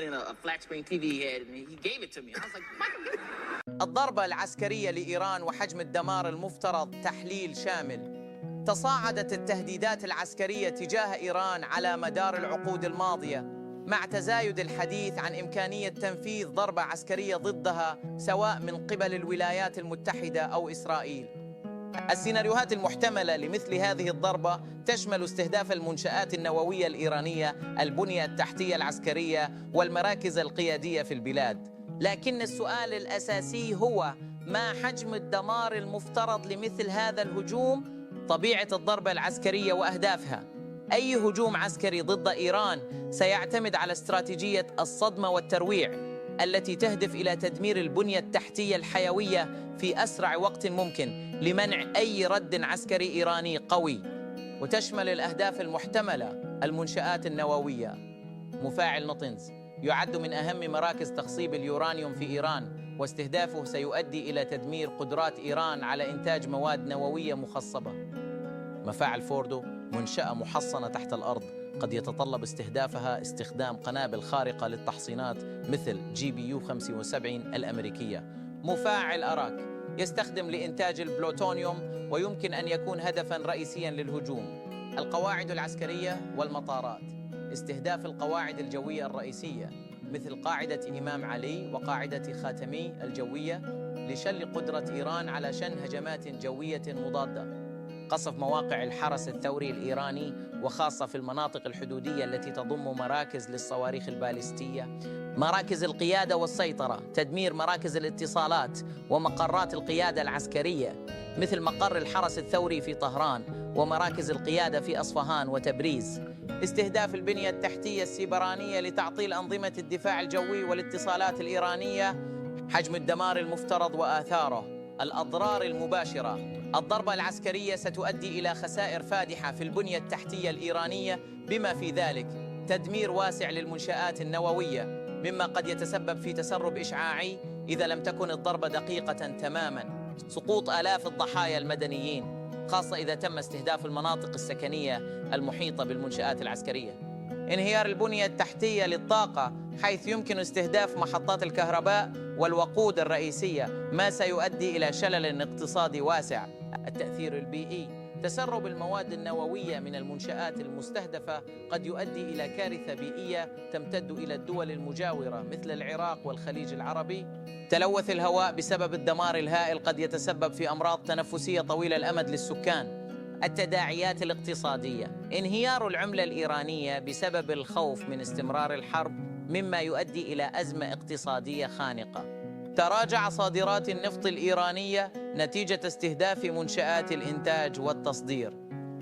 in a flat screen TV he had, and he gave it to me. I was like, Michael. الضربة العسكرية لإيران وحجم الدمار المفترض تحليل شامل. تصاعدت التهديدات العسكرية تجاه إيران على مدار العقود الماضية، مع تزايد الحديث عن إمكانية تنفيذ ضربة عسكرية ضدها سواء من قبل الولايات المتحدة أو إسرائيل. السيناريوهات المحتملة لمثل هذه الضربة تشمل استهداف المنشآت النووية الإيرانية، البنية التحتية العسكرية والمراكز القيادية في البلاد. لكن السؤال الأساسي هو: ما حجم الدمار المفترض لمثل هذا الهجوم؟ طبيعة الضربة العسكرية وأهدافها. أي هجوم عسكري ضد إيران سيعتمد على استراتيجية الصدمة والترويع التي تهدف إلى تدمير البنية التحتية الحيوية في أسرع وقت ممكن لمنع أي رد عسكري إيراني قوي، وتشمل الأهداف المحتملة المنشآت النووية. مفاعل نطنز يعد من أهم مراكز تخصيب اليورانيوم في إيران، واستهدافه سيؤدي إلى تدمير قدرات إيران على إنتاج مواد نووية مخصبة. مفاعل فوردو منشأة محصنة تحت الأرض قد يتطلب استهدافها استخدام قنابل خارقة للتحصينات مثل GBU 75 الأمريكية. مفاعل أراك يستخدم لإنتاج البلوتونيوم ويمكن أن يكون هدفاً رئيسياً للهجوم. القواعد العسكرية والمطارات، استهداف القواعد الجوية الرئيسية مثل قاعدة إمام علي وقاعدة خاتمي الجوية لشل قدرة إيران على شن هجمات جوية مضادة. قصف مواقع الحرس الثوري الإيراني وخاصة في المناطق الحدودية التي تضم مراكز للصواريخ الباليستية. مراكز القيادة والسيطرة، تدمير مراكز الاتصالات ومقرات القيادة العسكرية مثل مقر الحرس الثوري في طهران ومراكز القيادة في أصفهان وتبريز. استهداف البنية التحتية السيبرانية لتعطيل أنظمة الدفاع الجوي والاتصالات الإيرانية. حجم الدمار المفترض وآثاره. الأضرار المباشرة: الضربة العسكرية ستؤدي إلى خسائر فادحة في البنية التحتية الإيرانية، بما في ذلك تدمير واسع للمنشآت النووية، مما قد يتسبب في تسرب إشعاعي إذا لم تكن الضربة دقيقة تماماً. سقوط آلاف الضحايا المدنيين، خاصة إذا تم استهداف المناطق السكنية المحيطة بالمنشآت العسكرية. انهيار البنية التحتية للطاقة، حيث يمكن استهداف محطات الكهرباء والوقود الرئيسية، ما سيؤدي إلى شلل اقتصادي واسع. التأثير البيئي: تسرب المواد النووية من المنشآت المستهدفة قد يؤدي إلى كارثة بيئية تمتد إلى الدول المجاورة مثل العراق والخليج العربي. تلوث الهواء بسبب الدمار الهائل قد يتسبب في أمراض تنفسية طويلة الأمد للسكان. التداعيات الاقتصادية: انهيار العملة الإيرانية بسبب الخوف من استمرار الحرب، مما يؤدي إلى أزمة اقتصادية خانقة. تراجع صادرات النفط الإيرانية نتيجة استهداف منشآت الإنتاج والتصدير.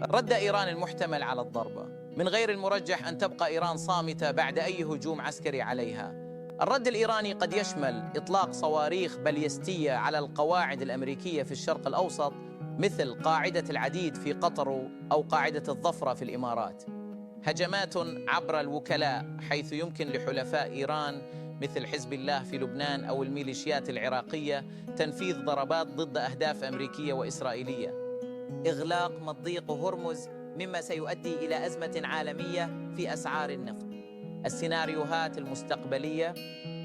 رد إيران المحتمل على الضربة: من غير المرجح أن تبقى إيران صامتة بعد أي هجوم عسكري عليها. الرد الإيراني قد يشمل إطلاق صواريخ باليستية على القواعد الأمريكية في الشرق الأوسط مثل قاعدة العديد في قطر أو قاعدة الظفرة في الإمارات. هجمات عبر الوكلاء، حيث يمكن لحلفاء إيران مثل حزب الله في لبنان أو الميليشيات العراقية تنفيذ ضربات ضد أهداف أمريكية وإسرائيلية. إغلاق مضيق هرمز، مما سيؤدي إلى أزمة عالمية في أسعار النفط. السيناريوهات المستقبلية: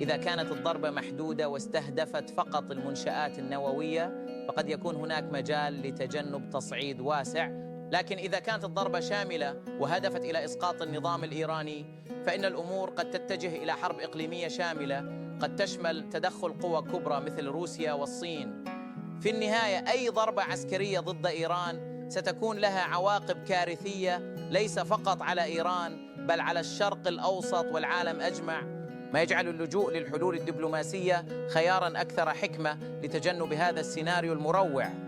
إذا كانت الضربة محدودة واستهدفت فقط المنشآت النووية فقد يكون هناك مجال لتجنب تصعيد واسع، لكن إذا كانت الضربة شاملة وهدفت إلى إسقاط النظام الإيراني فإن الأمور قد تتجه إلى حرب إقليمية شاملة قد تشمل تدخل قوى كبرى مثل روسيا والصين. في النهاية، أي ضربة عسكرية ضد إيران ستكون لها عواقب كارثية ليس فقط على إيران بل على الشرق الأوسط والعالم أجمع، ما يجعل اللجوء للحلول الدبلوماسية خياراً أكثر حكمة لتجنب هذا السيناريو المروع.